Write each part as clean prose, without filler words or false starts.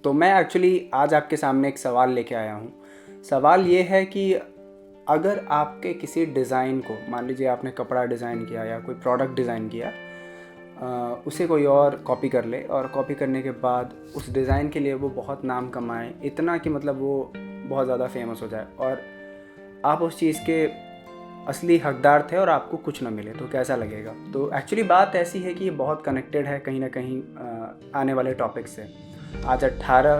तो मैं एक्चुअली आज आपके सामने एक सवाल लेके आया हूँ। सवाल ये है कि अगर आपके किसी डिज़ाइन को, मान लीजिए आपने कपड़ा डिज़ाइन किया या कोई प्रोडक्ट डिज़ाइन किया, उसे कोई और कॉपी कर ले और कॉपी करने के बाद उस डिज़ाइन के लिए वो बहुत नाम कमाए, इतना कि मतलब वो बहुत ज़्यादा फेमस हो जाए और आप उस चीज़ के असली हकदार थे और आपको कुछ ना मिले, तो कैसा लगेगा। तो एक्चुअली बात ऐसी है कि ये बहुत कनेक्टेड है कहीं ना कहीं आने वाले टॉपिक से। आज 18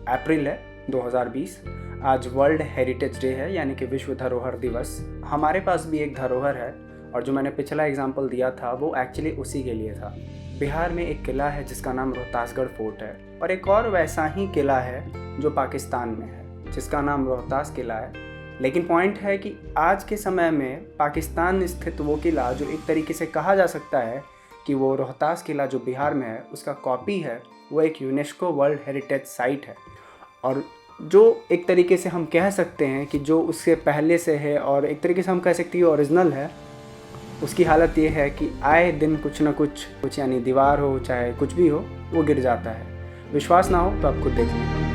अप्रैल है 2020। आज वर्ल्ड हेरिटेज डे है, यानी कि विश्व धरोहर दिवस। हमारे पास भी एक धरोहर है और जो मैंने पिछला एग्जाम्पल दिया था वो एक्चुअली उसी के लिए था। बिहार में एक किला है जिसका नाम रोहतासगढ़ फोर्ट है, और एक और वैसा ही किला है जो पाकिस्तान में है जिसका नाम रोहतास किला है। लेकिन पॉइंट है कि आज के समय में पाकिस्तान स्थित वो किला, जो एक तरीके से कहा जा सकता है कि वो रोहतास किला जो बिहार में है उसका कॉपी है, वो एक यूनेस्को वर्ल्ड हेरिटेज साइट है। और जो एक तरीके से हम कह सकते हैं कि जो उससे पहले से है और एक तरीके से हम कह सकते हैं ओरिजिनल है, उसकी हालत ये है कि आए दिन कुछ ना कुछ यानी दीवार हो चाहे कुछ भी हो, वो गिर जाता है। विश्वास ना हो तो आप खुद देख लें।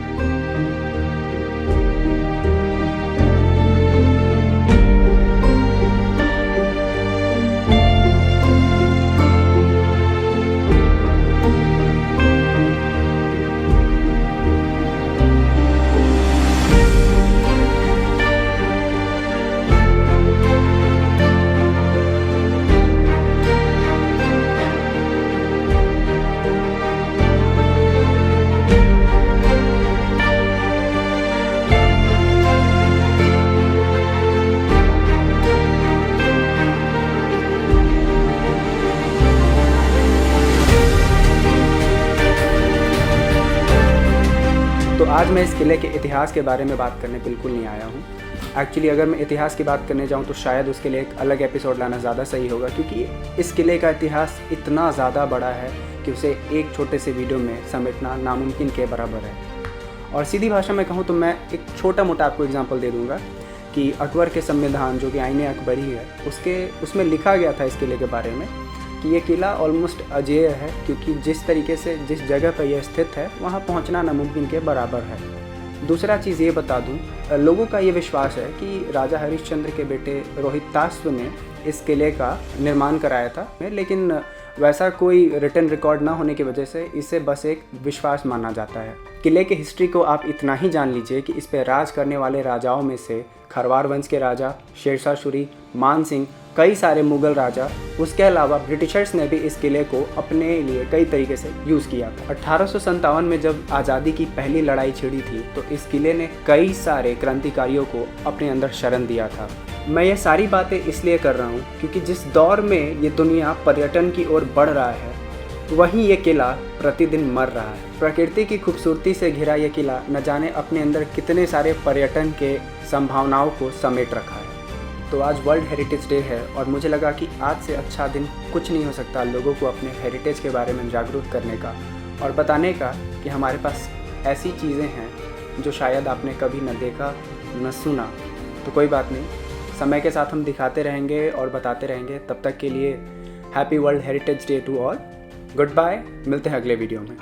तो आज मैं इस किले के इतिहास के बारे में बात करने बिल्कुल नहीं आया हूँ। एक्चुअली अगर मैं इतिहास की बात करने जाऊँ तो शायद उसके लिए एक अलग एपिसोड लाना ज़्यादा सही होगा, क्योंकि इस किले का इतिहास इतना ज़्यादा बड़ा है कि उसे एक छोटे से वीडियो में समेटना नामुमकिन के बराबर है। और सीधी भाषा में कहूँ तो मैं एक छोटा मोटा आपको एग्जाम्पल दे दूँगा कि अकबर के संविधान, जो कि आईने अकबरी है, उसमें लिखा गया था इस किले के बारे में कि ये किला ऑलमोस्ट अजेय है, क्योंकि जिस तरीके से जिस जगह पर यह स्थित है वहाँ पहुँचना नामुमकिन के बराबर है। दूसरा चीज़ ये बता दूँ, लोगों का ये विश्वास है कि राजा हरिश्चंद्र के बेटे रोहिताश्व ने इस किले का निर्माण कराया था, लेकिन वैसा कोई रिटन रिकॉर्ड ना होने की वजह से इसे बस एक विश्वास माना जाता है। किले के हिस्ट्री को आप इतना ही जान लीजिए कि इस पर राज करने वाले राजाओं में से खरवार वंश के राजा शेरशाह सूरी, मान सिंह, कई सारे मुगल राजा, उसके अलावा ब्रिटिशर्स ने भी इस किले को अपने लिए कई तरीके से यूज़ किया था। 1857 में जब आज़ादी की पहली लड़ाई छिड़ी थी तो इस किले ने कई सारे क्रांतिकारियों को अपने अंदर शरण दिया था। मैं ये सारी बातें इसलिए कर रहा हूँ क्योंकि जिस दौर में ये दुनिया पर्यटन की ओर बढ़ रहा है, वहीं ये किला प्रतिदिन मर रहा है। प्रकृति की खूबसूरती से घिरा ये किला न जाने अपने अंदर कितने सारे पर्यटन के संभावनाओं को समेट रखा है। तो आज वर्ल्ड हेरिटेज डे है और मुझे लगा कि आज से अच्छा दिन कुछ नहीं हो सकता लोगों को अपने हेरिटेज के बारे में जागरूक करने का और बताने का कि हमारे पास ऐसी चीज़ें हैं जो शायद आपने कभी न देखा न सुना। तो कोई बात नहीं, समय के साथ हम दिखाते रहेंगे और बताते रहेंगे। तब तक के लिए happy world heritage day to all. Good bye, मिलते हैं अगले वीडियो में।